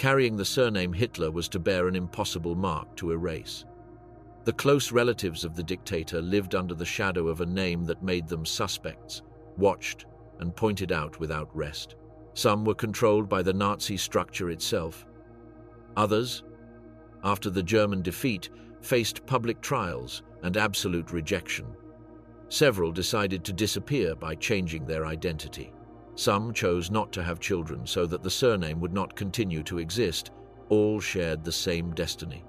carrying the surname Hitler was to bear an impossible mark to erase. The close relatives of the dictator lived under the shadow of a name that made them suspects, watched, and pointed out without rest. Some were controlled by the Nazi structure itself. Others, after the German defeat, faced public trials and absolute rejection. Several decided to disappear by changing their identity. Some chose not to have children so that the surname would not continue to exist. All shared the same destiny: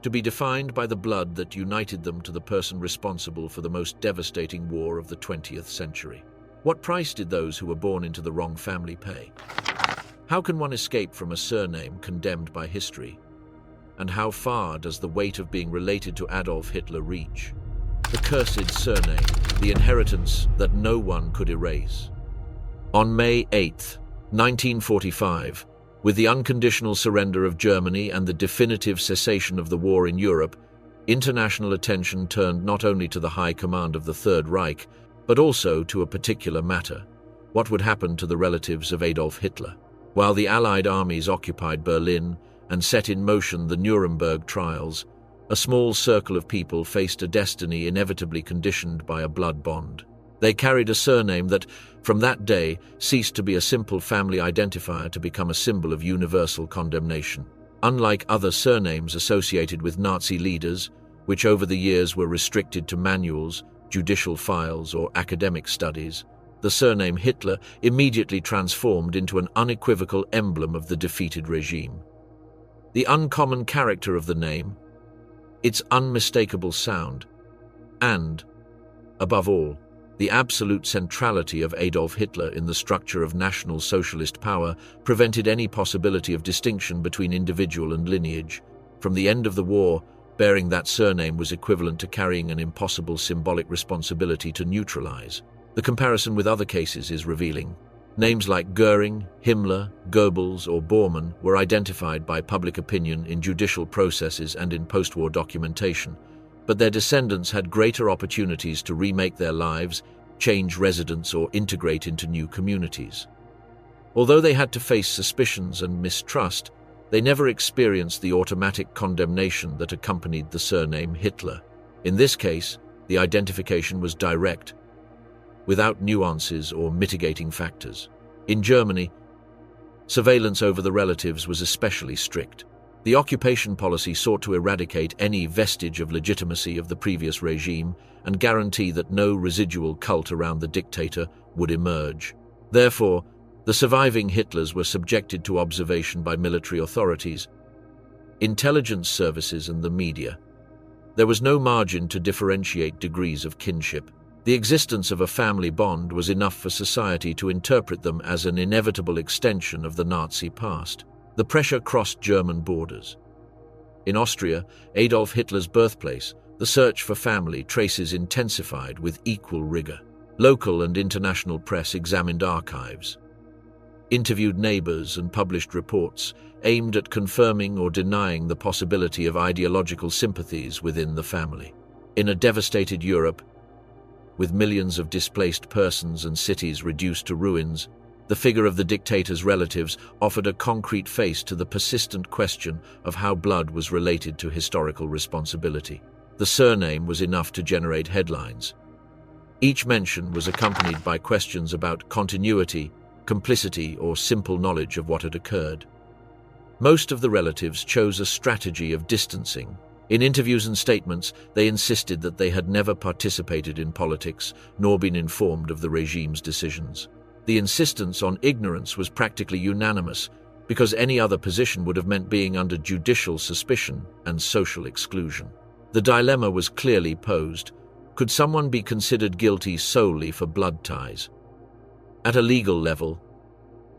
to be defined by the blood that united them to the person responsible for the most devastating war of the 20th century. What price did those who were born into the wrong family pay? How can one escape from a surname condemned by history? And how far does the weight of being related to Adolf Hitler reach? The cursed surname, the inheritance that no one could erase. On May 8, 1945, with the unconditional surrender of Germany and the definitive cessation of the war in Europe, international attention turned not only to the high command of the Third Reich, but also to a particular matter: what would happen to the relatives of Adolf Hitler? While the Allied armies occupied Berlin and set in motion the Nuremberg trials, a small circle of people faced a destiny inevitably conditioned by a blood bond. They carried a surname that, from that day, ceased to be a simple family identifier to become a symbol of universal condemnation. Unlike other surnames associated with Nazi leaders, which over the years were restricted to manuals, judicial files, or academic studies, the surname Hitler immediately transformed into an unequivocal emblem of the defeated regime. The uncommon character of the name, its unmistakable sound, and, above all, the absolute centrality of Adolf Hitler in the structure of National Socialist power prevented any possibility of distinction between individual and lineage. From the end of the war, bearing that surname was equivalent to carrying an impossible symbolic responsibility to neutralize. The comparison with other cases is revealing. Names like Goering, Himmler, Goebbels, or Bormann were identified by public opinion in judicial processes and in post-war documentation, but their descendants had greater opportunities to remake their lives, change residence, or integrate into new communities. Although they had to face suspicions and mistrust, they never experienced the automatic condemnation that accompanied the surname Hitler. In this case, the identification was direct, without nuances or mitigating factors. In Germany, surveillance over the relatives was especially strict. The occupation policy sought to eradicate any vestige of legitimacy of the previous regime and guarantee that no residual cult around the dictator would emerge. Therefore, the surviving Hitlers were subjected to observation by military authorities, intelligence services, and the media. There was no margin to differentiate degrees of kinship. The existence of a family bond was enough for society to interpret them as an inevitable extension of the Nazi past. The pressure crossed German borders. In Austria, Adolf Hitler's birthplace, the search for family traces intensified with equal rigor. Local and international press examined archives, interviewed neighbors, and published reports aimed at confirming or denying the possibility of ideological sympathies within the family. In a devastated Europe, with millions of displaced persons and cities reduced to ruins, the figure of the dictator's relatives offered a concrete face to the persistent question of how blood was related to historical responsibility. The surname was enough to generate headlines. Each mention was accompanied by questions about continuity, complicity, or simple knowledge of what had occurred. Most of the relatives chose a strategy of distancing. In interviews and statements, they insisted that they had never participated in politics nor been informed of the regime's decisions. The insistence on ignorance was practically unanimous, because any other position would have meant being under judicial suspicion and social exclusion. The dilemma was clearly posed. Could someone be considered guilty solely for blood ties? At a legal level,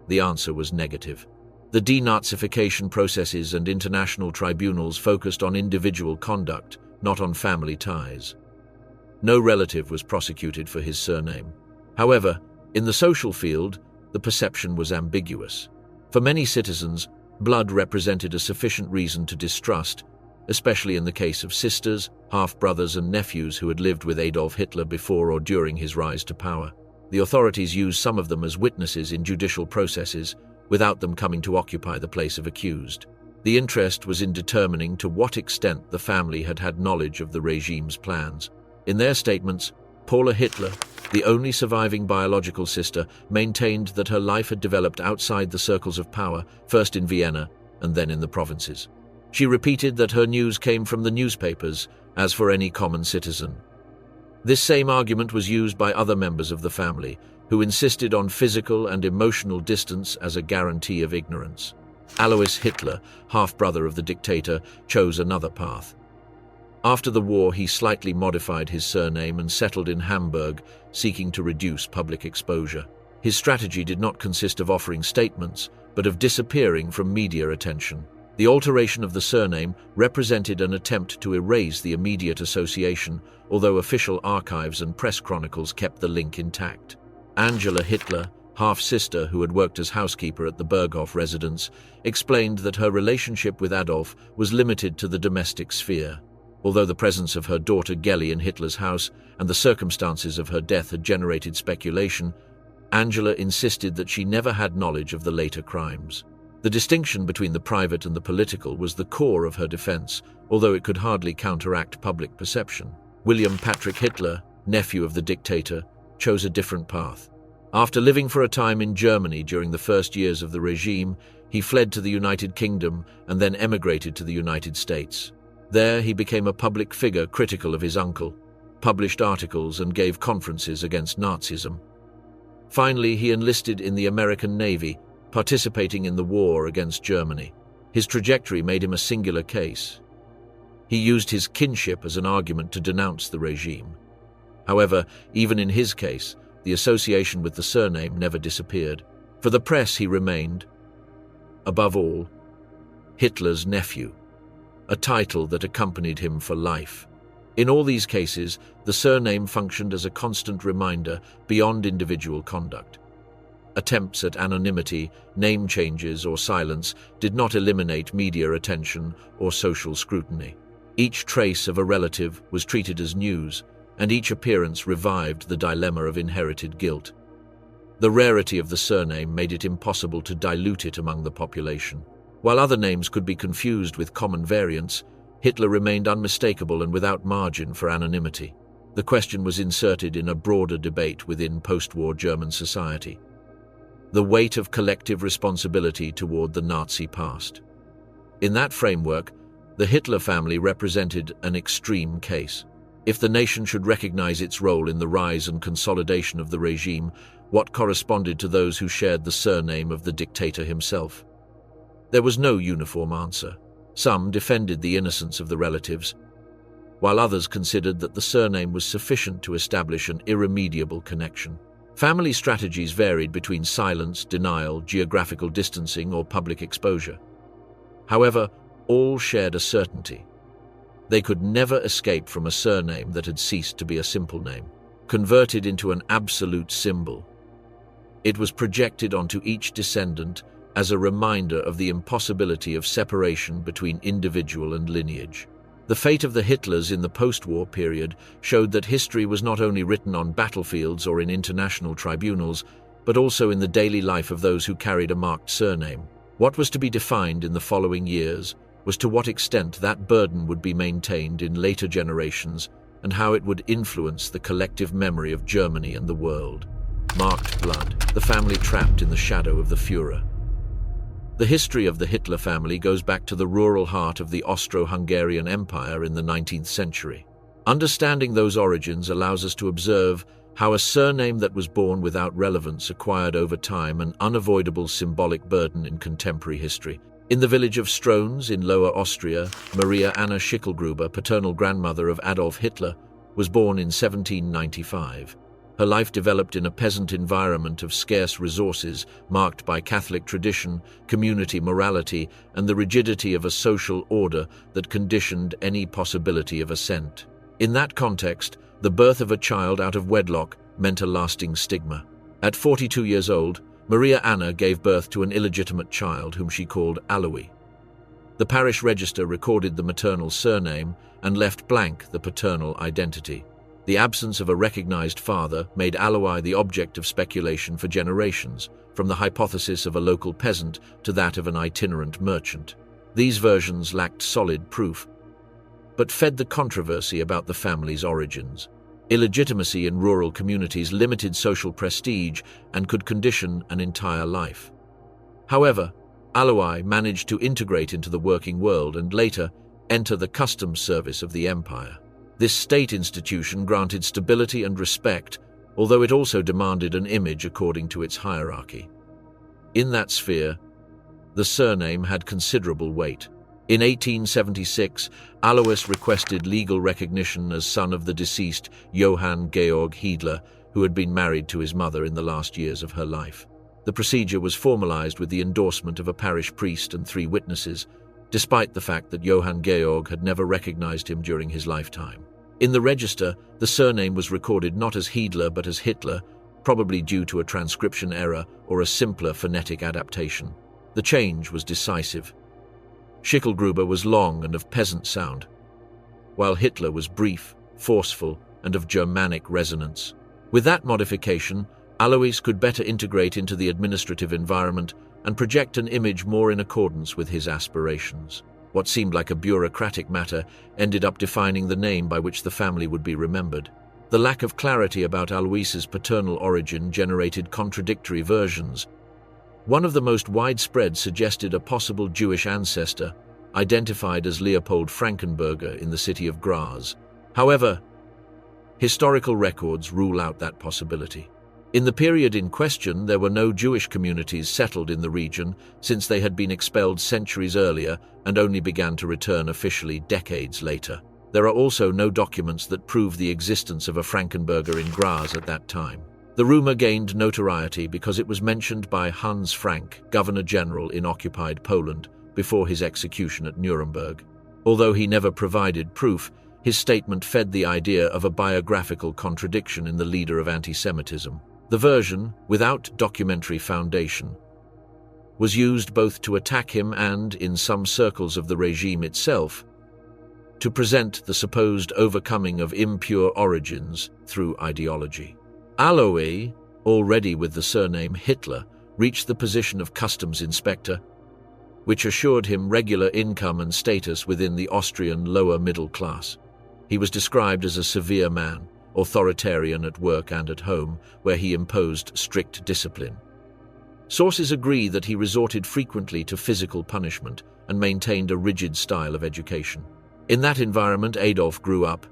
the answer was negative. The denazification processes and international tribunals focused on individual conduct, not on family ties. No relative was prosecuted for his surname. However, in the social field, the perception was ambiguous. For many citizens, blood represented a sufficient reason to distrust, especially in the case of sisters, half-brothers, and nephews who had lived with Adolf Hitler before or during his rise to power. The authorities used some of them as witnesses in judicial processes, without them coming to occupy the place of accused. The interest was in determining to what extent the family had had knowledge of the regime's plans. In their statements, Paula Hitler, the only surviving biological sister, maintained that her life had developed outside the circles of power, first in Vienna and then in the provinces. She repeated that her news came from the newspapers, as for any common citizen. This same argument was used by other members of the family, who insisted on physical and emotional distance as a guarantee of ignorance. Alois Hitler, half-brother of the dictator, chose another path. After the war, he slightly modified his surname and settled in Hamburg, seeking to reduce public exposure. His strategy did not consist of offering statements, but of disappearing from media attention. The alteration of the surname represented an attempt to erase the immediate association, although official archives and press chronicles kept the link intact. Angela Hitler, half-sister who had worked as housekeeper at the Berghof residence, explained that her relationship with Adolf was limited to the domestic sphere. Although the presence of her daughter Geli in Hitler's house and the circumstances of her death had generated speculation, Angela insisted that she never had knowledge of the later crimes. The distinction between the private and the political was the core of her defense, although it could hardly counteract public perception. William Patrick Hitler, nephew of the dictator, chose a different path. After living for a time in Germany during the first years of the regime, he fled to the United Kingdom and then emigrated to the United States. There he became a public figure critical of his uncle, published articles and gave conferences against Nazism. Finally, he enlisted in the American Navy, participating in the war against Germany. His trajectory made him a singular case. He used his kinship as an argument to denounce the regime. However, even in his case, the association with the surname never disappeared. For the press, he remained, above all, Hitler's nephew, a title that accompanied him for life. In all these cases, the surname functioned as a constant reminder beyond individual conduct. Attempts at anonymity, name changes, or silence did not eliminate media attention or social scrutiny. Each trace of a relative was treated as news, and each appearance revived the dilemma of inherited guilt. The rarity of the surname made it impossible to dilute it among the population. While other names could be confused with common variants, Hitler remained unmistakable and without margin for anonymity. The question was inserted in a broader debate within post-war German society: the weight of collective responsibility toward the Nazi past. In that framework, the Hitler family represented an extreme case. If the nation should recognize its role in the rise and consolidation of the regime, what corresponded to those who shared the surname of the dictator himself? There was no uniform answer. Some defended the innocence of the relatives, while others considered that the surname was sufficient to establish an irremediable connection. Family strategies varied between silence, denial, geographical distancing, or public exposure. However, all shared a certainty. They could never escape from a surname that had ceased to be a simple name, converted into an absolute symbol. It was projected onto each descendant as a reminder of the impossibility of separation between individual and lineage. The fate of the Hitlers in the post-war period showed that history was not only written on battlefields or in international tribunals, but also in the daily life of those who carried a marked surname. What was to be defined in the following years was to what extent that burden would be maintained in later generations and how it would influence the collective memory of Germany and the world. Marked blood, the family trapped in the shadow of the Führer. The history of the Hitler family goes back to the rural heart of the Austro-Hungarian Empire in the 19th century. Understanding those origins allows us to observe how a surname that was born without relevance acquired over time an unavoidable symbolic burden in contemporary history. In the village of Strones in Lower Austria, Maria Anna Schicklgruber, paternal grandmother of Adolf Hitler, was born in 1795. Her life developed in a peasant environment of scarce resources, marked by Catholic tradition, community morality, and the rigidity of a social order that conditioned any possibility of ascent. In that context, the birth of a child out of wedlock meant a lasting stigma. At 42 years old, Maria Anna gave birth to an illegitimate child whom she called Alois. The parish register recorded the maternal surname and left blank the paternal identity. The absence of a recognized father made Alois the object of speculation for generations, from the hypothesis of a local peasant to that of an itinerant merchant. These versions lacked solid proof, but fed the controversy about the family's origins. Illegitimacy in rural communities limited social prestige and could condition an entire life. However, Alois managed to integrate into the working world and later enter the customs service of the empire. This state institution granted stability and respect, although it also demanded an image according to its hierarchy. In that sphere, the surname had considerable weight. In 1876, Alois requested legal recognition as son of the deceased Johann Georg Hiedler, who had been married to his mother in the last years of her life. The procedure was formalized with the endorsement of a parish priest and 3 witnesses, despite the fact that Johann Georg had never recognized him during his lifetime. In the register, the surname was recorded not as Hiedler but as Hitler, probably due to a transcription error or a simpler phonetic adaptation. The change was decisive. Schicklgruber was long and of peasant sound, while Hitler was brief, forceful, and of Germanic resonance. With that modification, Alois could better integrate into the administrative environment and project an image more in accordance with his aspirations. What seemed like a bureaucratic matter ended up defining the name by which the family would be remembered. The lack of clarity about Alois's paternal origin generated contradictory versions. One of the most widespread suggested a possible Jewish ancestor, identified as Leopold Frankenberger in the city of Graz. However, historical records rule out that possibility. In the period in question, there were no Jewish communities settled in the region since they had been expelled centuries earlier and only began to return officially decades later. There are also no documents that prove the existence of a Frankenberger in Graz at that time. The rumor gained notoriety because it was mentioned by Hans Frank, Governor-General in occupied Poland, before his execution at Nuremberg. Although he never provided proof, his statement fed the idea of a biographical contradiction in the leader of anti-Semitism. The version, without documentary foundation, was used both to attack him and, in some circles of the regime itself, to present the supposed overcoming of impure origins through ideology. Alois, already with the surname Hitler, reached the position of customs inspector, which assured him regular income and status within the Austrian lower middle class. He was described as a severe man, authoritarian at work and at home, where he imposed strict discipline. Sources agree that he resorted frequently to physical punishment and maintained a rigid style of education. In that environment, Adolf grew up,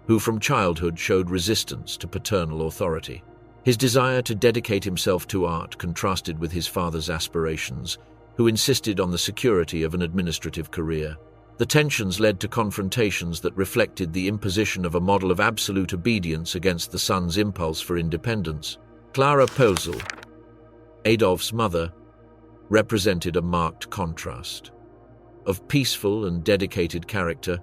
who from childhood showed resistance to paternal authority. His desire to dedicate himself to art contrasted with his father's aspirations, who insisted on the security of an administrative career. The tensions led to confrontations that reflected the imposition of a model of absolute obedience against the son's impulse for independence. Clara Pölzl, Adolf's mother, represented a marked contrast. Of peaceful and dedicated character,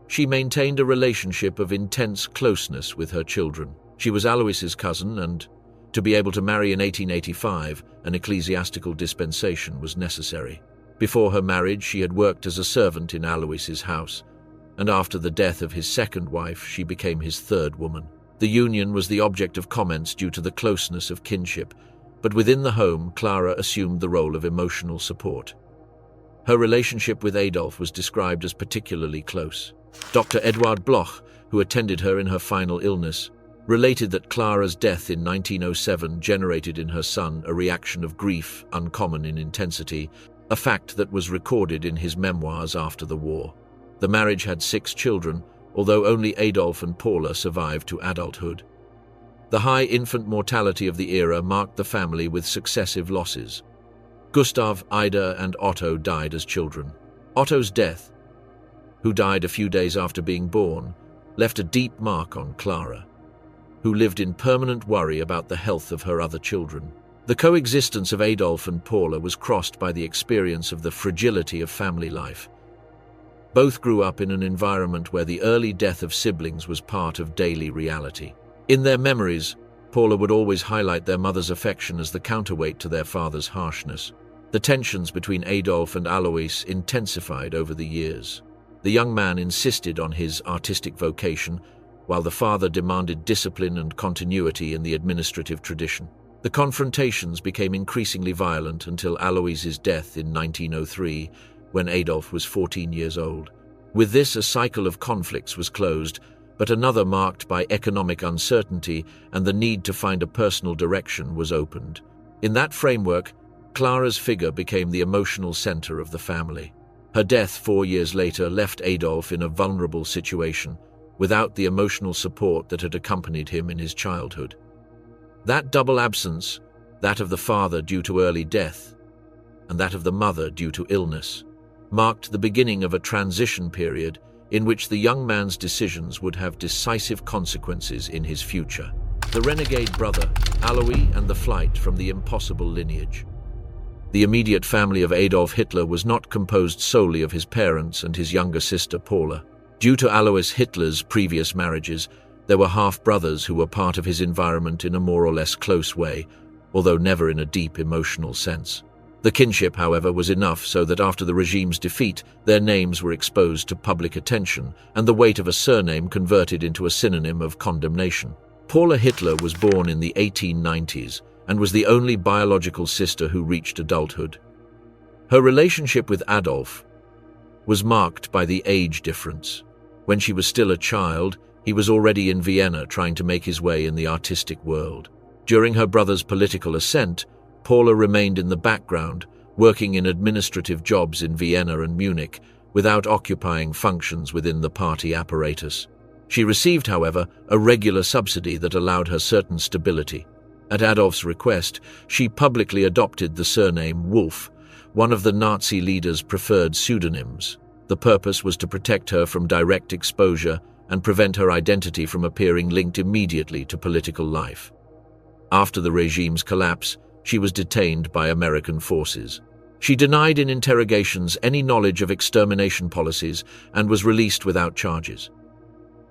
she maintained a relationship of intense closeness with her children. She was Alois's cousin, and to be able to marry in 1885, an ecclesiastical dispensation was necessary. Before her marriage, she had worked as a servant in Alois's house, and after the death of his second wife, she became his third woman. The union was the object of comments due to the closeness of kinship, but within the home, Clara assumed the role of emotional support. Her relationship with Adolf was described as particularly close. Dr. Eduard Bloch, who attended her in her final illness, related that Clara's death in 1907 generated in her son a reaction of grief uncommon in intensity, a fact that was recorded in his memoirs after the war. The marriage had 6 children, although only Adolf and Paula survived to adulthood. The high infant mortality of the era marked the family with successive losses. Gustav, Ida, and Otto died as children. Otto's death, who died a few days after being born, left a deep mark on Clara, who lived in permanent worry about the health of her other children. The coexistence of Adolf and Paula was crossed by the experience of the fragility of family life. Both grew up in an environment where the early death of siblings was part of daily reality. In their memories, Paula would always highlight their mother's affection as the counterweight to their father's harshness. The tensions between Adolf and Alois intensified over the years. The young man insisted on his artistic vocation, while the father demanded discipline and continuity in the administrative tradition. The confrontations became increasingly violent until Alois's death in 1903, when Adolf was 14 years old. With this, a cycle of conflicts was closed, but another marked by economic uncertainty and the need to find a personal direction was opened. In that framework, Clara's figure became the emotional center of the family. Her death 4 years later left Adolf in a vulnerable situation, without the emotional support that had accompanied him in his childhood. That double absence, that of the father due to early death, and that of the mother due to illness, marked the beginning of a transition period in which the young man's decisions would have decisive consequences in his future. The renegade brother, Alois, and the flight from the impossible lineage. The immediate family of Adolf Hitler was not composed solely of his parents and his younger sister Paula. Due to Alois Hitler's previous marriages, there were half-brothers who were part of his environment in a more or less close way, although never in a deep emotional sense. The kinship, however, was enough so that after the regime's defeat, their names were exposed to public attention, and the weight of a surname converted into a synonym of condemnation. Paula Hitler was born in the 1890s and was the only biological sister who reached adulthood. Her relationship with Adolf was marked by the age difference. When she was still a child, he was already in Vienna trying to make his way in the artistic world. During her brother's political ascent, Paula remained in the background, working in administrative jobs in Vienna and Munich, without occupying functions within the party apparatus. She received, however, a regular subsidy that allowed her certain stability. At Adolf's request, she publicly adopted the surname Wolf, one of the Nazi leader's preferred pseudonyms. The purpose was to protect her from direct exposure and prevent her identity from appearing linked immediately to political life. After the regime's collapse, she was detained by American forces. She denied in interrogations any knowledge of extermination policies and was released without charges.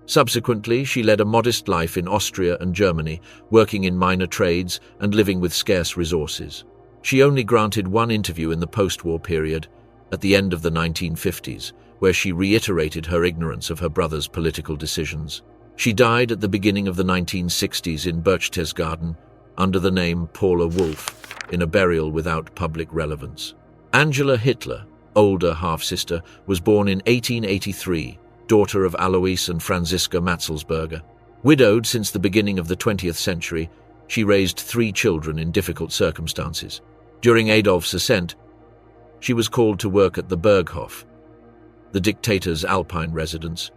Subsequently, she led a modest life in Austria and Germany, working in minor trades and living with scarce resources. She only granted one interview in the post-war period, at the end of the 1950s, where she reiterated her ignorance of her brother's political decisions. She died at the beginning of the 1960s in Berchtesgaden, under the name Paula Wolf, in a burial without public relevance. Angela Hitler, older half-sister, was born in 1883, daughter of Alois and Franziska Matzelsberger. Widowed since the beginning of the 20th century, she raised 3 children in difficult circumstances. During Adolf's ascent, she was called to work at the Berghof, the dictator's alpine residence,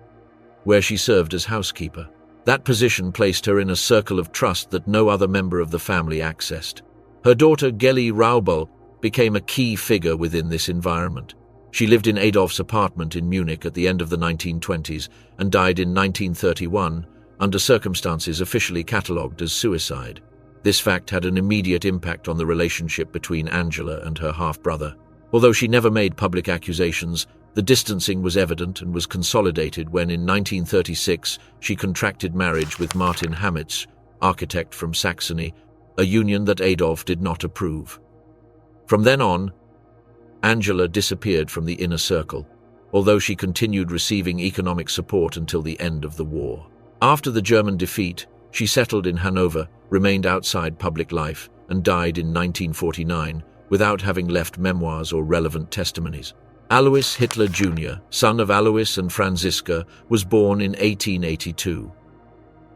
where she served as housekeeper. That position placed her in a circle of trust that no other member of the family accessed. Her daughter Geli Raubal became a key figure within this environment. She lived in Adolf's apartment in Munich at the end of the 1920s and died in 1931 under circumstances officially catalogued as suicide. This fact had an immediate impact on the relationship between Angela and her half-brother. Although she never made public accusations, the distancing was evident and was consolidated when in 1936 she contracted marriage with Martin Hamitz, architect from Saxony, a union that Adolf did not approve. From then on, Angela disappeared from the inner circle, although she continued receiving economic support until the end of the war. After the German defeat, she settled in Hanover, remained outside public life, and died in 1949 without having left memoirs or relevant testimonies. Alois Hitler Jr., son of Alois and Franziska, was born in 1882.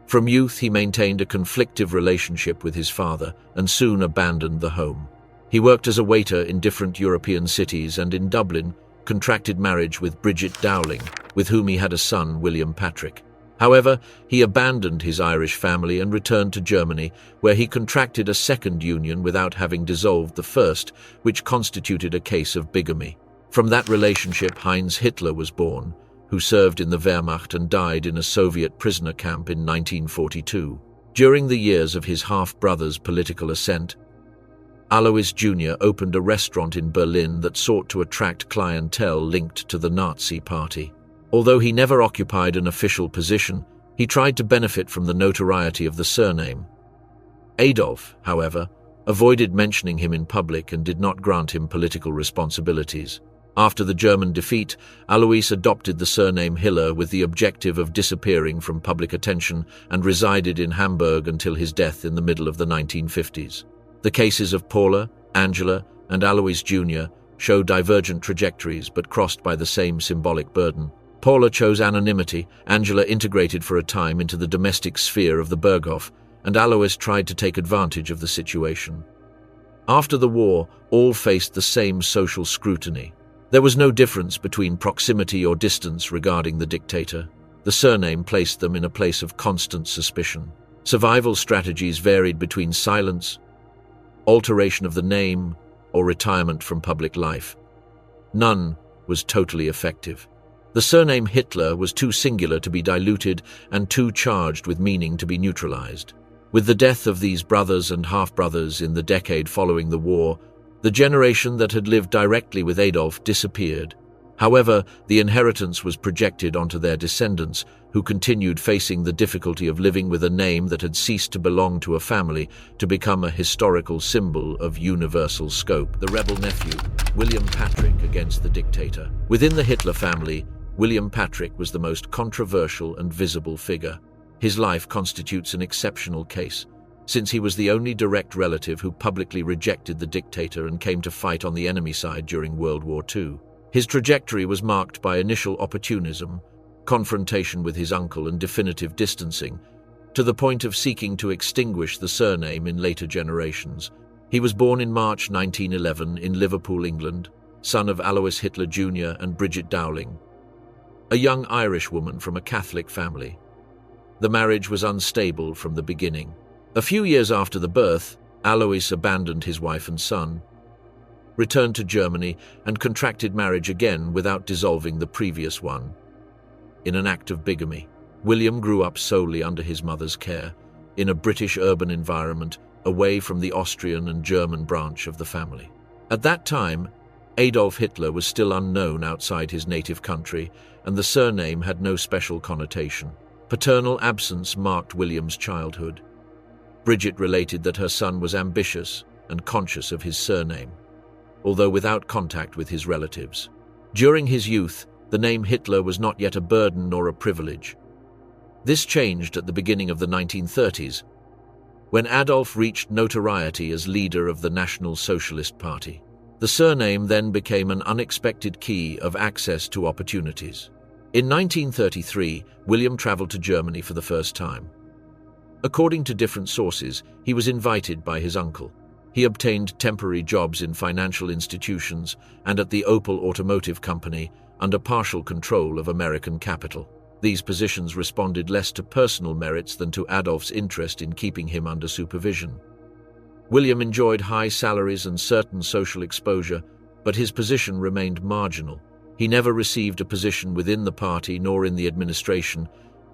From youth, he maintained a conflictive relationship with his father and soon abandoned the home. He worked as a waiter in different European cities and in Dublin contracted marriage with Bridget Dowling, with whom he had a son, William Patrick. However, he abandoned his Irish family and returned to Germany, where he contracted a second union without having dissolved the first, which constituted a case of bigamy. From that relationship, Heinz Hitler was born, who served in the Wehrmacht and died in a Soviet prisoner camp in 1942. During the years of his half-brother's political ascent, Alois Jr. opened a restaurant in Berlin that sought to attract clientele linked to the Nazi Party. Although he never occupied an official position, he tried to benefit from the notoriety of the surname. Adolf, however, avoided mentioning him in public and did not grant him political responsibilities. After the German defeat, Alois adopted the surname Hitler with the objective of disappearing from public attention and resided in Hamburg until his death in the middle of the 1950s. The cases of Paula, Angela, and Alois Jr. show divergent trajectories but crossed by the same symbolic burden. Paula chose anonymity, Angela integrated for a time into the domestic sphere of the Berghof, and Alois tried to take advantage of the situation. After the war, all faced the same social scrutiny. There was no difference between proximity or distance regarding the dictator. The surname placed them in a place of constant suspicion. Survival strategies varied between silence, alteration of the name, or retirement from public life. None was totally effective. The surname Hitler was too singular to be diluted and too charged with meaning to be neutralized. With the death of these brothers and half-brothers in the decade following the war, the generation that had lived directly with Adolf disappeared. However, the inheritance was projected onto their descendants, who continued facing the difficulty of living with a name that had ceased to belong to a family to become a historical symbol of universal scope. The rebel nephew, William Patrick, against the dictator. Within the Hitler family, William Patrick was the most controversial and visible figure. His life constitutes an exceptional case, since he was the only direct relative who publicly rejected the dictator and came to fight on the enemy side during World War II. His trajectory was marked by initial opportunism, confrontation with his uncle, and definitive distancing, to the point of seeking to extinguish the surname in later generations. He was born in March 1911 in Liverpool, England, son of Alois Hitler Jr. and Bridget Dowling, a young Irish woman from a Catholic family. The marriage was unstable from the beginning. A few years after the birth, Alois abandoned his wife and son, returned to Germany, and contracted marriage again without dissolving the previous one. In an act of bigamy, William grew up solely under his mother's care, in a British urban environment, away from the Austrian and German branch of the family. At that time, Adolf Hitler was still unknown outside his native country, and the surname had no special connotation. Paternal absence marked William's childhood. Bridget related that her son was ambitious and conscious of his surname, although without contact with his relatives. During his youth, the name Hitler was not yet a burden nor a privilege. This changed at the beginning of the 1930s, when Adolf reached notoriety as leader of the National Socialist Party. The surname then became an unexpected key of access to opportunities. In 1933, William traveled to Germany for the first time. According to different sources, he was invited by his uncle. He obtained temporary jobs in financial institutions and at the Opel Automotive Company under partial control of American capital. These positions responded less to personal merits than to Adolf's interest in keeping him under supervision. William enjoyed high salaries and certain social exposure, but his position remained marginal. He never received a position within the party nor in the administration,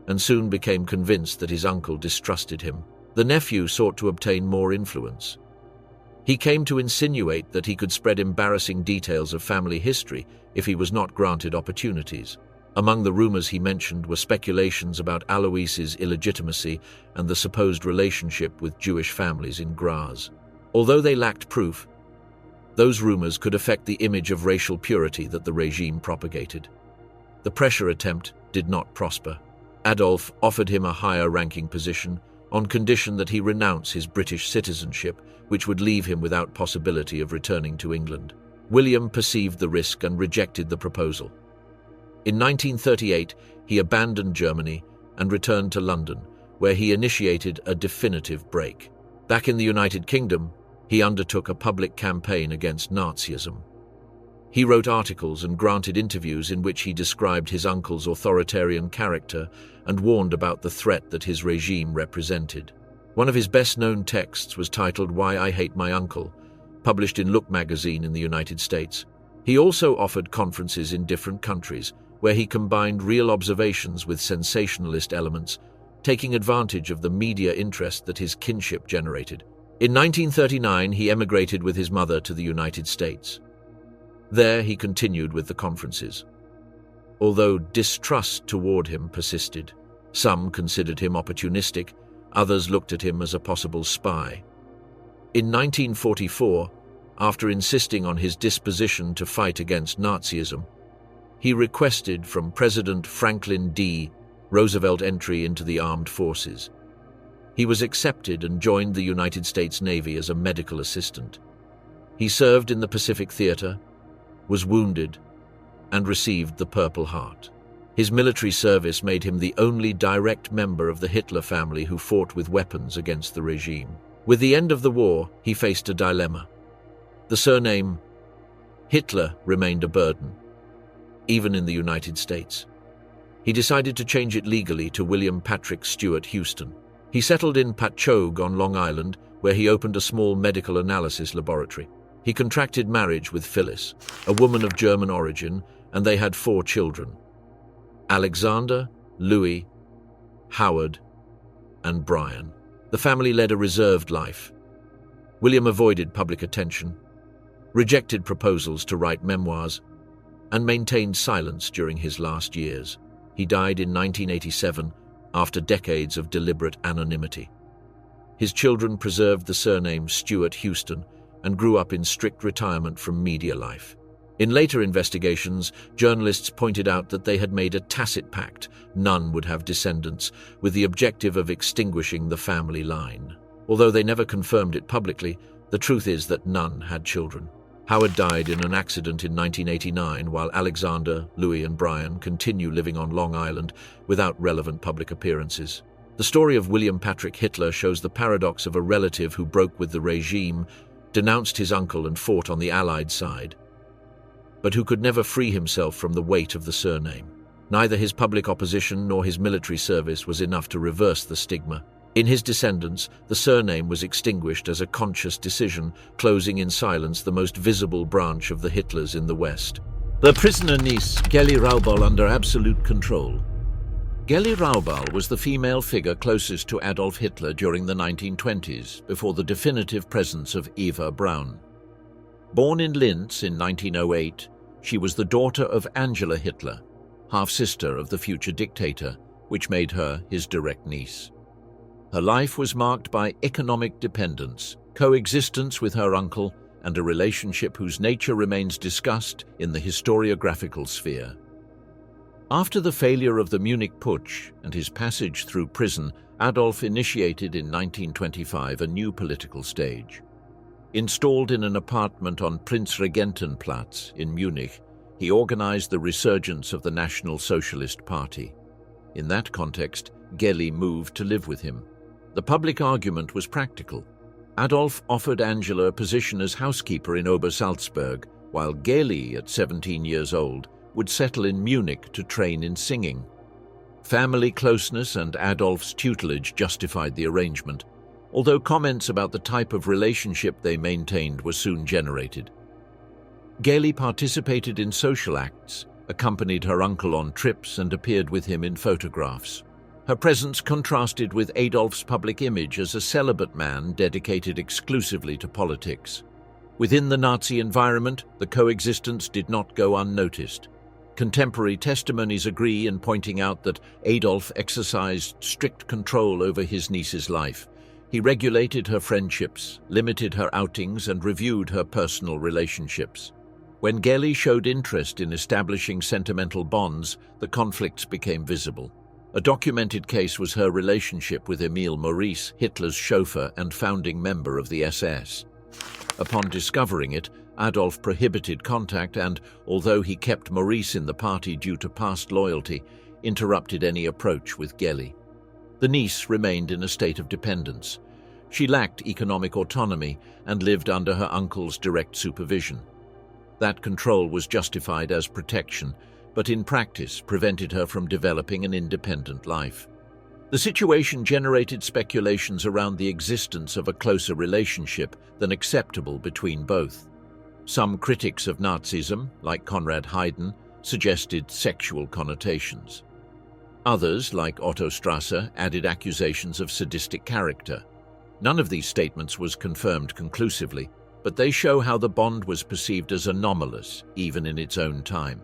and soon became convinced that his uncle distrusted him. The nephew sought to obtain more influence. He came to insinuate that he could spread embarrassing details of family history if he was not granted opportunities. Among the rumors he mentioned were speculations about Alois's illegitimacy and the supposed relationship with Jewish families in Graz. Although they lacked proof, those rumors could affect the image of racial purity that the regime propagated. The pressure attempt did not prosper. Adolf offered him a higher-ranking position on condition that he renounce his British citizenship, which would leave him without possibility of returning to England. William perceived the risk and rejected the proposal. In 1938, he abandoned Germany and returned to London, where he initiated a definitive break. Back in the United Kingdom, he undertook a public campaign against Nazism. He wrote articles and granted interviews in which he described his uncle's authoritarian character and warned about the threat that his regime represented. One of his best-known texts was titled "Why I Hate My Uncle," published in Look magazine in the United States. He also offered conferences in different countries, where he combined real observations with sensationalist elements, taking advantage of the media interest that his kinship generated. In 1939, he emigrated with his mother to the United States. There, he continued with the conferences. Although distrust toward him persisted, some considered him opportunistic, others looked at him as a possible spy. In 1944, after insisting on his disposition to fight against Nazism, he requested from President Franklin D. Roosevelt entry into the armed forces. He was accepted and joined the United States Navy as a medical assistant. He served in the Pacific Theater, was wounded, and received the Purple Heart. His military service made him the only direct member of the Hitler family who fought with weapons against the regime. With the end of the war, he faced a dilemma. The surname Hitler remained a burden, even in the United States. He decided to change it legally to William Patrick Stewart Houston. He settled in Patchogue on Long Island, where he opened a small medical analysis laboratory. He contracted marriage with Phyllis, a woman of German origin, and they had 4 children: Alexander, Louis, Howard, and Brian. The family led a reserved life. William avoided public attention, rejected proposals to write memoirs, and maintained silence during his last years. He died in 1987 after decades of deliberate anonymity. His children preserved the surname Stewart Houston and grew up in strict retirement from media life. In later investigations, journalists pointed out that they had made a tacit pact none would have descendants, with the objective of extinguishing the family line. Although they never confirmed it publicly, the truth is that none had children. Howard died in an accident in 1989, while Alexander, Louis, and Brian continue living on Long Island without relevant public appearances. The story of William Patrick Hitler shows the paradox of a relative who broke with the regime, denounced his uncle, and fought on the Allied side, but who could never free himself from the weight of the surname. Neither his public opposition nor his military service was enough to reverse the stigma. In his descendants, the surname was extinguished as a conscious decision, closing in silence the most visible branch of the Hitlers in the West. The prisoner niece, Geli Raubal, under absolute control. Geli Raubal was the female figure closest to Adolf Hitler during the 1920s, before the definitive presence of Eva Braun. Born in Linz in 1908, she was the daughter of Angela Hitler, half-sister of the future dictator, which made her his direct niece. Her life was marked by economic dependence, coexistence with her uncle, and a relationship whose nature remains discussed in the historiographical sphere. After the failure of the Munich Putsch and his passage through prison, Adolf initiated in 1925 a new political stage. Installed in an apartment on Prinzregentenplatz in Munich, he organized the resurgence of the National Socialist Party. In that context, Geli moved to live with him. The public argument was practical. Adolf offered Angela a position as housekeeper in Obersalzberg, while Geli, at 17 years old, would settle in Munich to train in singing. Family closeness and Adolf's tutelage justified the arrangement, although comments about the type of relationship they maintained were soon generated. Geli participated in social acts, accompanied her uncle on trips, and appeared with him in photographs. Her presence contrasted with Adolf's public image as a celibate man dedicated exclusively to politics. Within the Nazi environment, the coexistence did not go unnoticed. Contemporary testimonies agree in pointing out that Adolf exercised strict control over his niece's life. He regulated her friendships, limited her outings, and reviewed her personal relationships. When Geli showed interest in establishing sentimental bonds, the conflicts became visible. A documented case was her relationship with Emil Maurice, Hitler's chauffeur and founding member of the SS. Upon discovering it, Adolf prohibited contact and, although he kept Maurice in the party due to past loyalty, interrupted any approach with Geli. The niece remained in a state of dependence. She lacked economic autonomy and lived under her uncle's direct supervision. That control was justified as protection, but in practice prevented her from developing an independent life. The situation generated speculations around the existence of a closer relationship than acceptable between both. Some critics of Nazism, like Konrad Haydn, suggested sexual connotations. Others, like Otto Strasser, added accusations of sadistic character. None of these statements was confirmed conclusively, but they show how the bond was perceived as anomalous, even in its own time.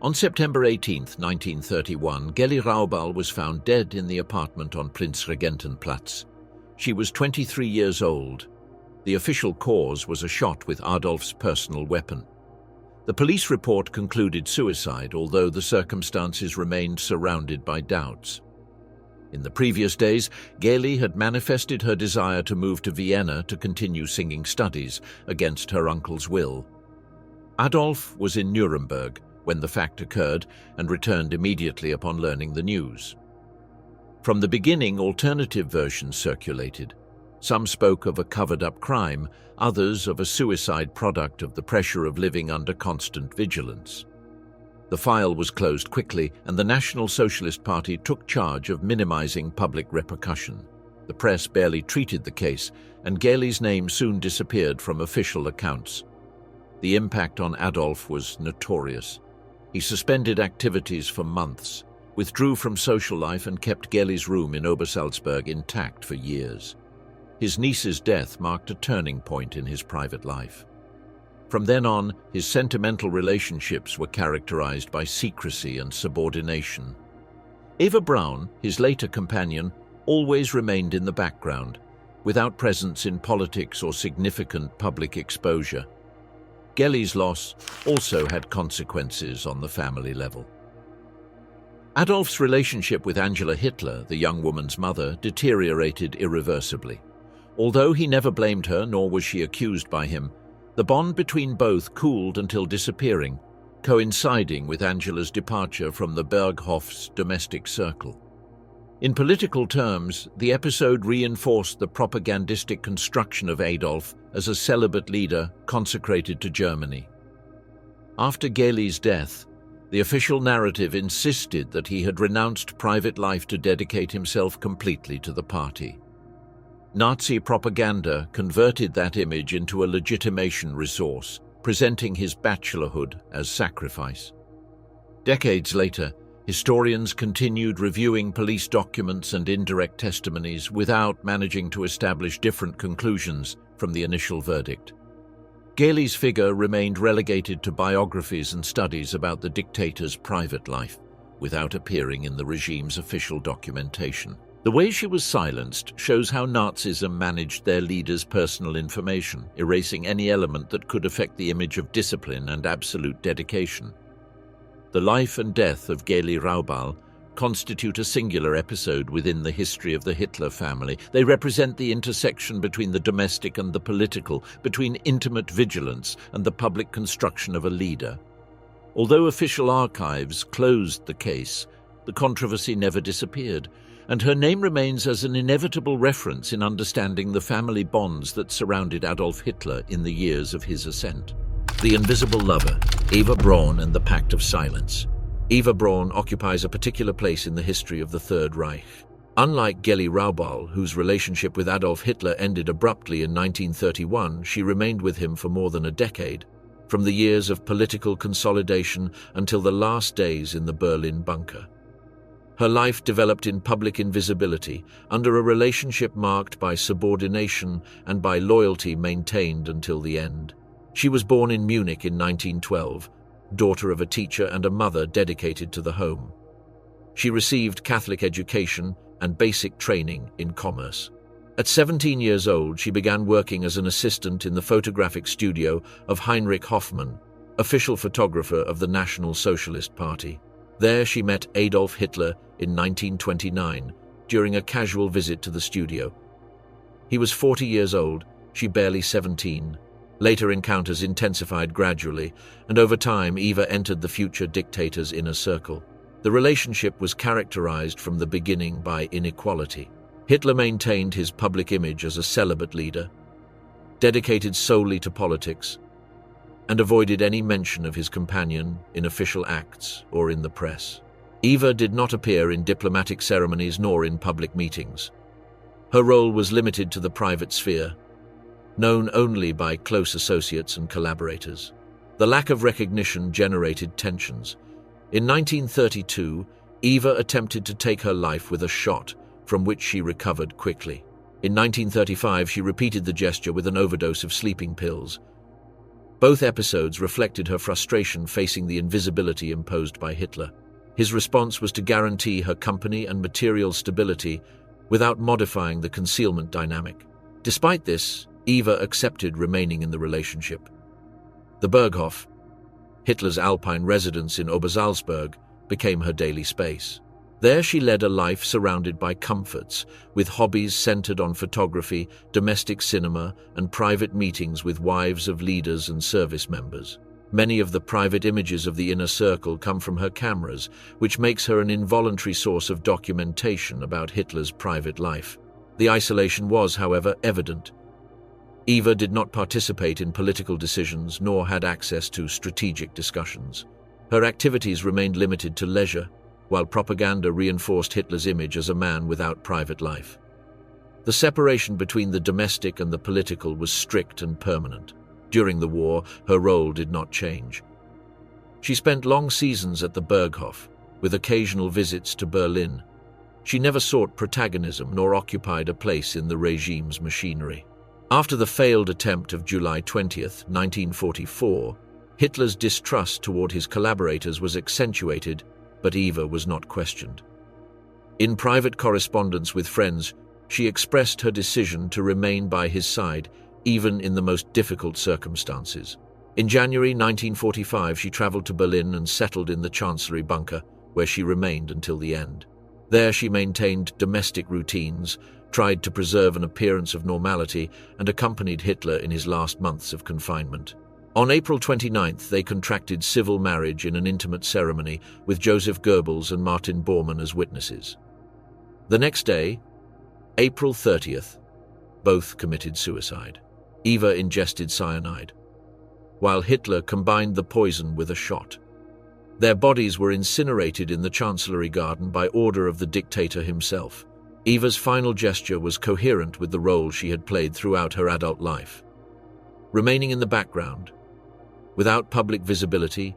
On September 18, 1931, Geli Raubal was found dead in the apartment on Prinzregentenplatz. She was 23 years old. The official cause was a shot with Adolf's personal weapon. The police report concluded suicide, although the circumstances remained surrounded by doubts. In the previous days, Gailey had manifested her desire to move to Vienna to continue singing studies against her uncle's will. Adolf was in Nuremberg when the fact occurred and returned immediately upon learning the news. From the beginning, alternative versions circulated. Some spoke of a covered-up crime, others of a suicide product of the pressure of living under constant vigilance. The file was closed quickly, and the National Socialist Party took charge of minimizing public repercussion. The press barely treated the case, and Gailey's name soon disappeared from official accounts. The impact on Adolf was notorious. He suspended activities for months, withdrew from social life, and kept Gailey's room in Obersalzberg intact for years. His niece's death marked a turning point in his private life. From then on, his sentimental relationships were characterized by secrecy and subordination. Eva Braun, his later companion, always remained in the background, without presence in politics or significant public exposure. Gailey's loss also had consequences on the family level. Adolf's relationship with Angela Hitler, the young woman's mother, deteriorated irreversibly. Although he never blamed her, nor was she accused by him, the bond between both cooled until disappearing, coinciding with Angela's departure from the Berghof's domestic circle. In political terms, the episode reinforced the propagandistic construction of Adolf as a celibate leader consecrated to Germany. After Gailey's death, the official narrative insisted that he had renounced private life to dedicate himself completely to the party. Nazi propaganda converted that image into a legitimation resource, presenting his bachelorhood as sacrifice. Decades later, historians continued reviewing police documents and indirect testimonies without managing to establish different conclusions from the initial verdict. Gailey's figure remained relegated to biographies and studies about the dictator's private life, without appearing in the regime's official documentation. The way she was silenced shows how Nazism managed their leaders' personal information, erasing any element that could affect the image of discipline and absolute dedication. The life and death of Gailey Raubal constitute a singular episode within the history of the Hitler family. They represent the intersection between the domestic and the political, between intimate vigilance and the public construction of a leader. Although official archives closed the case, the controversy never disappeared, and her name remains as an inevitable reference in understanding the family bonds that surrounded Adolf Hitler in the years of his ascent. The Invisible Lover, Eva Braun and the Pact of Silence. Eva Braun occupies a particular place in the history of the Third Reich. Unlike Gailey Raubal, whose relationship with Adolf Hitler ended abruptly in 1931, she remained with him for more than a decade, from the years of political consolidation until the last days in the Berlin bunker. Her life developed in public invisibility, under a relationship marked by subordination and by loyalty maintained until the end. She was born in Munich in 1912, daughter of a teacher and a mother dedicated to the home. She received Catholic education and basic training in commerce. At 17 years old, she began working as an assistant in the photographic studio of Heinrich Hoffmann, official photographer of the National Socialist Party. There she met Adolf Hitler in 1929 during a casual visit to the studio. He was 40 years old, she barely 17. Later encounters intensified gradually, and over time Eva entered the future dictator's inner circle. The relationship was characterized from the beginning by inequality. Hitler maintained his public image as a celibate leader, dedicated solely to politics, and avoided any mention of his companion in official acts or in the press. Eva did not appear in diplomatic ceremonies nor in public meetings. Her role was limited to the private sphere, known only by close associates and collaborators. The lack of recognition generated tensions. In 1932, Eva attempted to take her life with a shot, from which she recovered quickly. In 1935, she repeated the gesture with an overdose of sleeping pills. Both episodes reflected her frustration facing the invisibility imposed by Hitler. His response was to guarantee her company and material stability without modifying the concealment dynamic. Despite this, Eva accepted remaining in the relationship. The Berghof, Hitler's Alpine residence in Obersalzberg, became her daily space. There she led a life surrounded by comforts, with hobbies centered on photography, domestic cinema, and private meetings with wives of leaders and service members. Many of the private images of the inner circle come from her cameras, which makes her an involuntary source of documentation about Hitler's private life. The isolation was, however, evident. Eva did not participate in political decisions nor had access to strategic discussions. Her activities remained limited to leisure, while propaganda reinforced Hitler's image as a man without private life. The separation between the domestic and the political was strict and permanent. During the war, her role did not change. She spent long seasons at the Berghof, with occasional visits to Berlin. She never sought protagonism nor occupied a place in the regime's machinery. After the failed attempt of July 20, 1944, Hitler's distrust toward his collaborators was accentuated, but Eva was not questioned. In private correspondence with friends, she expressed her decision to remain by his side, even in the most difficult circumstances. In January 1945, she traveled to Berlin and settled in the Chancellery bunker, where she remained until the end. There she maintained domestic routines, tried to preserve an appearance of normality, and accompanied Hitler in his last months of confinement. On April 29th, they contracted civil marriage in an intimate ceremony with Joseph Goebbels and Martin Bormann as witnesses. The next day, April 30th, both committed suicide. Eva ingested cyanide, while Hitler combined the poison with a shot. Their bodies were incinerated in the Chancellery garden by order of the dictator himself. Eva's final gesture was coherent with the role she had played throughout her adult life. Remaining in the background, without public visibility,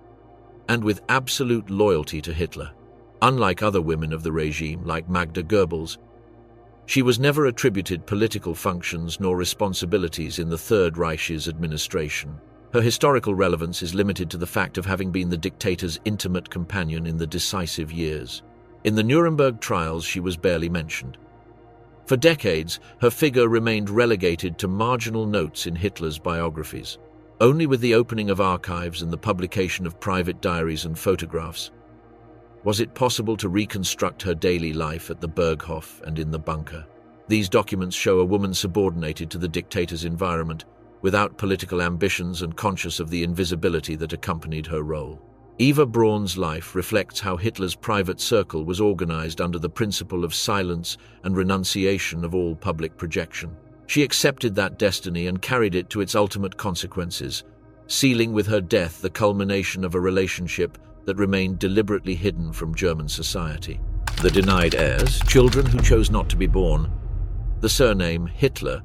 and with absolute loyalty to Hitler. Unlike other women of the regime like Magda Goebbels, she was never attributed political functions nor responsibilities in the Third Reich's administration. Her historical relevance is limited to the fact of having been the dictator's intimate companion in the decisive years. In the Nuremberg trials, she was barely mentioned. For decades, her figure remained relegated to marginal notes in Hitler's biographies. Only with the opening of archives and the publication of private diaries and photographs was it possible to reconstruct her daily life at the Berghof and in the bunker. These documents show a woman subordinated to the dictator's environment, without political ambitions and conscious of the invisibility that accompanied her role. Eva Braun's life reflects how Hitler's private circle was organized under the principle of silence and renunciation of all public projection. She accepted that destiny and carried it to its ultimate consequences, sealing with her death the culmination of a relationship that remained deliberately hidden from German society. The denied heirs, children who chose not to be born. The surname Hitler,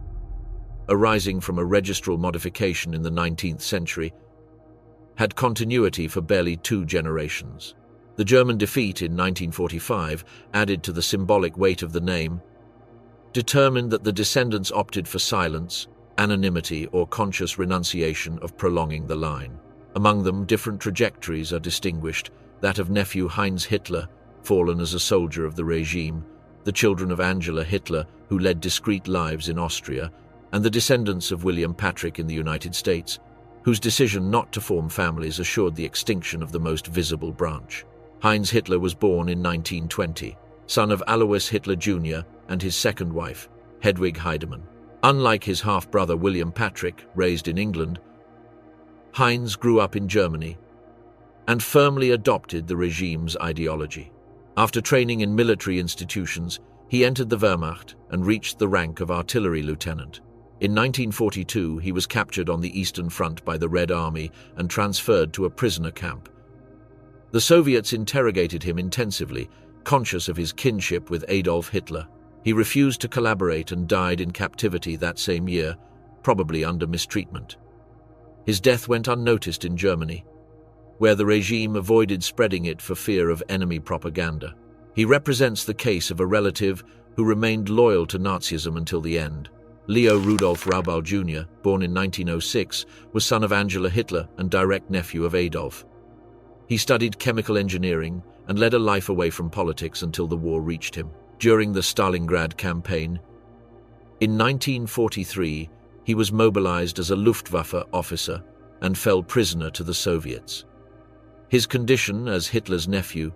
arising from a registral modification in the 19th century, had continuity for barely 2 generations. The German defeat in 1945, added to the symbolic weight of the name, determined that the descendants opted for silence, anonymity, or conscious renunciation of prolonging the line. Among them, different trajectories are distinguished: that of nephew Heinz Hitler, fallen as a soldier of the regime, the children of Angela Hitler, who led discreet lives in Austria, and the descendants of William Patrick in the United States, whose decision not to form families assured the extinction of the most visible branch. Heinz Hitler was born in 1920, son of Alois Hitler Jr. and his second wife, Hedwig Heidemann. Unlike his half-brother William Patrick, raised in England, Heinz grew up in Germany and firmly adopted the regime's ideology. After training in military institutions, he entered the Wehrmacht and reached the rank of artillery lieutenant. In 1942, he was captured on the Eastern Front by the Red Army and transferred to a prisoner camp. The Soviets interrogated him intensively, conscious of his kinship with Adolf Hitler. He refused to collaborate and died in captivity that same year, probably under mistreatment. His death went unnoticed in Germany, where the regime avoided spreading it for fear of enemy propaganda. He represents the case of a relative who remained loyal to Nazism until the end. Leo Rudolf Raubal Jr., born in 1906, was son of Angela Hitler and direct nephew of Adolf. He studied chemical engineering and led a life away from politics until the war reached him. During the Stalingrad campaign, in 1943, he was mobilized as a Luftwaffe officer and fell prisoner to the Soviets. His condition as Hitler's nephew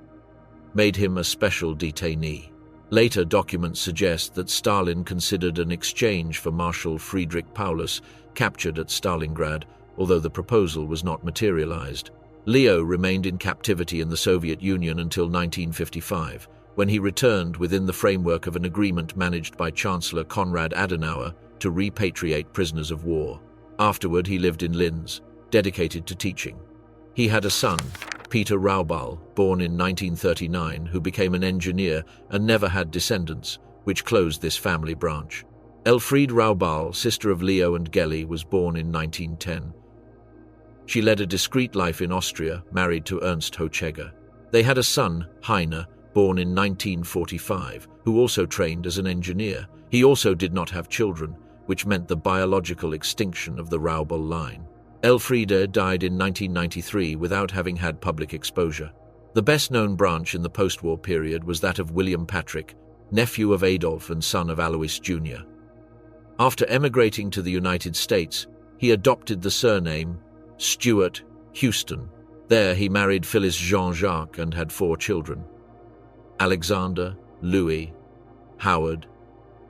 made him a special detainee. Later documents suggest that Stalin considered an exchange for Marshal Friedrich Paulus, captured at Stalingrad, although the proposal was not materialized. Leo remained in captivity in the Soviet Union until 1955, when he returned within the framework of an agreement managed by Chancellor Konrad Adenauer to repatriate prisoners of war. Afterward, he lived in Linz, dedicated to teaching. He had a son, Peter Raubal, born in 1939, who became an engineer and never had descendants, which closed this family branch. Elfriede Raubal, sister of Leo and Geli, was born in 1910. She led a discreet life in Austria, married to Ernst Hochegger. They had a son, Heine, born in 1945, who also trained as an engineer. He also did not have children, which meant the biological extinction of the Raubal line. Elfriede died in 1993 without having had public exposure. The best-known branch in the post-war period was that of William Patrick, nephew of Adolf and son of Alois Jr. After emigrating to the United States, he adopted the surname Stuart Houston. There he married Phyllis Jean-Jacques and had 4 children: Alexander, Louis, Howard,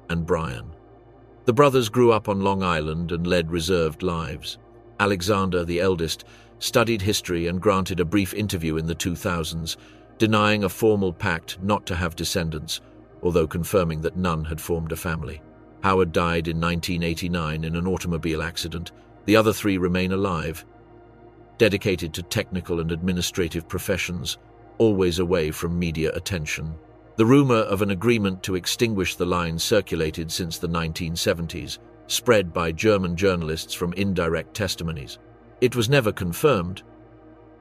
and Brian. The brothers grew up on Long Island and led reserved lives. Alexander, the eldest, studied history and granted a brief interview in the 2000s, denying a formal pact not to have descendants, although confirming that none had formed a family. Howard died in 1989 in an automobile accident. The other 3 remain alive, dedicated to technical and administrative professions, always away from media attention. The rumor of an agreement to extinguish the line circulated since the 1970s, spread by German journalists from indirect testimonies. It was never confirmed,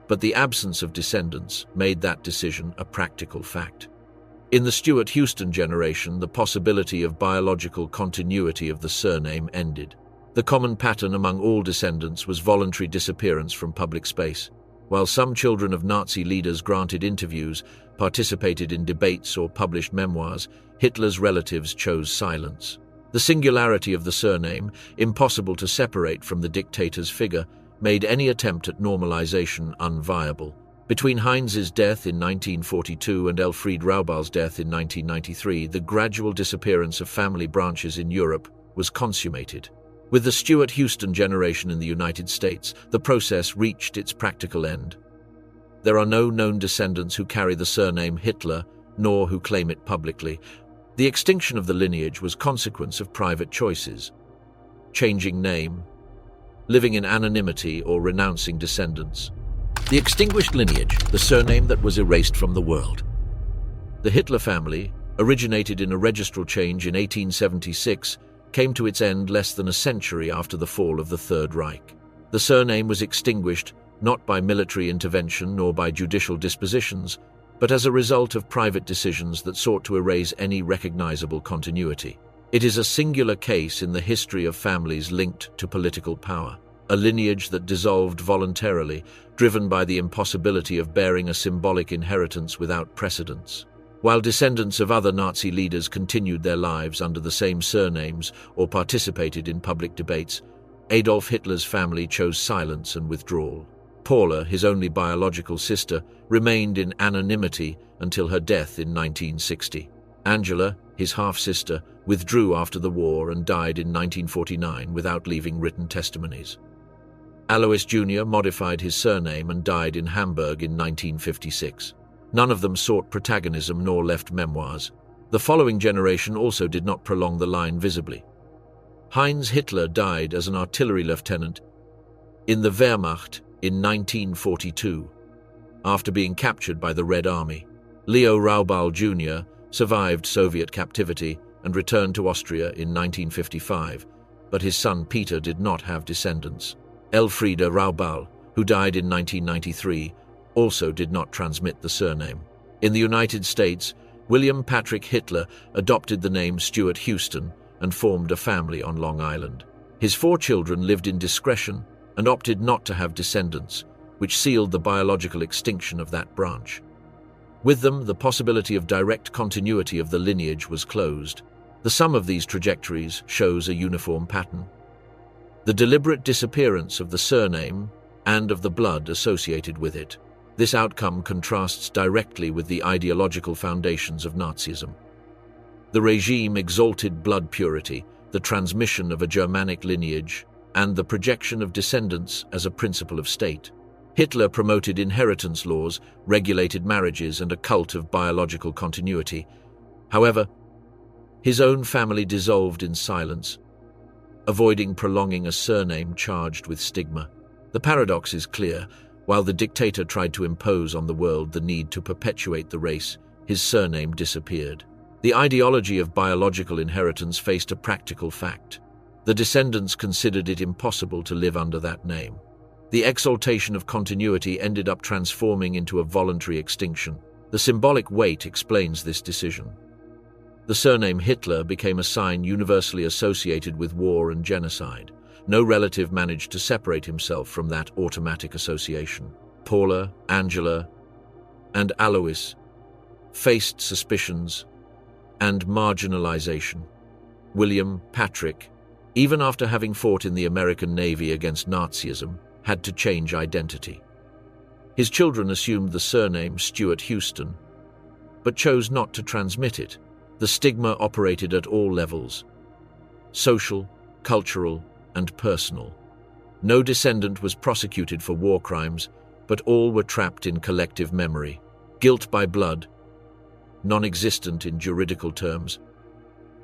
but the absence of descendants made that decision a practical fact. In the Stuart Houston generation, the possibility of biological continuity of the surname ended. The common pattern among all descendants was voluntary disappearance from public space. While some children of Nazi leaders granted interviews, participated in debates, or published memoirs, Hitler's relatives chose silence. The singularity of the surname, impossible to separate from the dictator's figure, made any attempt at normalization unviable. Between Heinz's death in 1942 and Elfriede Raubal's death in 1993, the gradual disappearance of family branches in Europe was consummated. With the Stuart Houston generation in the United States, the process reached its practical end. There are no known descendants who carry the surname Hitler, nor who claim it publicly. The extinction of the lineage was consequence of private choices: changing name, living in anonymity, or renouncing descendants. The extinguished lineage, the surname that was erased from the world. The Hitler family, originated in a registral change in 1876, came to its end less than a century after the fall of the Third Reich. The surname was extinguished not by military intervention nor by judicial dispositions, but as a result of private decisions that sought to erase any recognizable continuity. It is a singular case in the history of families linked to political power, a lineage that dissolved voluntarily, driven by the impossibility of bearing a symbolic inheritance without precedence. While descendants of other Nazi leaders continued their lives under the same surnames or participated in public debates, Adolf Hitler's family chose silence and withdrawal. Paula, his only biological sister, remained in anonymity until her death in 1960. Angela, his half-sister, withdrew after the war and died in 1949 without leaving written testimonies. Alois Jr. modified his surname and died in Hamburg in 1956. None of them sought protagonism nor left memoirs. The following generation also did not prolong the line visibly. Heinz Hitler died as an artillery lieutenant in the Wehrmacht in 1942, after being captured by the Red Army. Leo Raubal Jr. survived Soviet captivity and returned to Austria in 1955, but his son Peter did not have descendants. Elfriede Raubal, who died in 1993, also did not transmit the surname. In the United States, William Patrick Hitler adopted the name Stuart Houston and formed a family on Long Island. His 4 children lived in discretion and opted not to have descendants, which sealed the biological extinction of that branch. With them, the possibility of direct continuity of the lineage was closed. The sum of these trajectories shows a uniform pattern. The deliberate disappearance of the surname and of the blood associated with it. This outcome contrasts directly with the ideological foundations of Nazism. The regime exalted blood purity, the transmission of a Germanic lineage, and the projection of descendants as a principle of state. Hitler promoted inheritance laws, regulated marriages, and a cult of biological continuity. However, his own family dissolved in silence, avoiding prolonging a surname charged with stigma. The paradox is clear. While the dictator tried to impose on the world the need to perpetuate the race, his surname disappeared. The ideology of biological inheritance faced a practical fact. The descendants considered it impossible to live under that name. The exaltation of continuity ended up transforming into a voluntary extinction. The symbolic weight explains this decision. The surname Hitler became a sign universally associated with war and genocide. No relative managed to separate himself from that automatic association. Paula, Angela, and Alois faced suspicions and marginalization. William, Patrick, even after having fought in the American Navy against Nazism, had to change identity. His children assumed the surname Stuart Houston, but chose not to transmit it. The stigma operated at all levels: social, cultural, and personal. No descendant was prosecuted for war crimes, but all were trapped in collective memory. Guilt by blood, non-existent in juridical terms,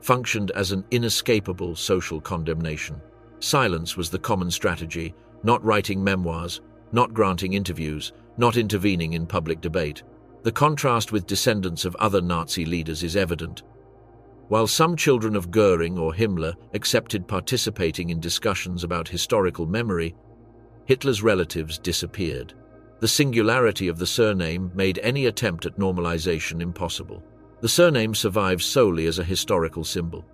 functioned as an inescapable social condemnation. Silence was the common strategy, not writing memoirs, not granting interviews, not intervening in public debate. The contrast with descendants of other Nazi leaders is evident. While some children of Goering or Himmler accepted participating in discussions about historical memory, Hitler's relatives disappeared. The singularity of the surname made any attempt at normalization impossible. The surname survives solely as a historical symbol.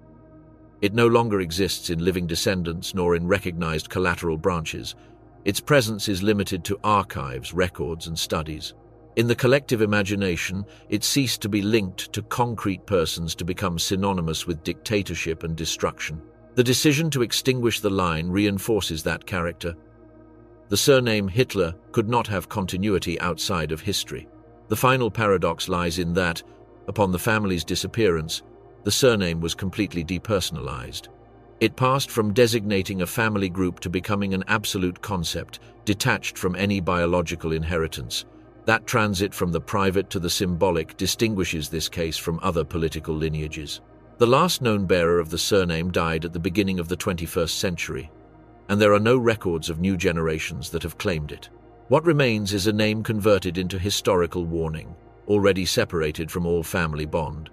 It no longer exists in living descendants nor in recognized collateral branches. Its presence is limited to archives, records, and studies. In the collective imagination, it ceased to be linked to concrete persons to become synonymous with dictatorship and destruction. The decision to extinguish the line reinforces that character. The surname Hitler could not have continuity outside of history. The final paradox lies in that, upon the family's disappearance, the surname was completely depersonalized. It passed from designating a family group to becoming an absolute concept, detached from any biological inheritance. That transit from the private to the symbolic distinguishes this case from other political lineages. The last known bearer of the surname died at the beginning of the 21st century, and there are no records of new generations that have claimed it. What remains is a name converted into historical warning, already separated from all family bond.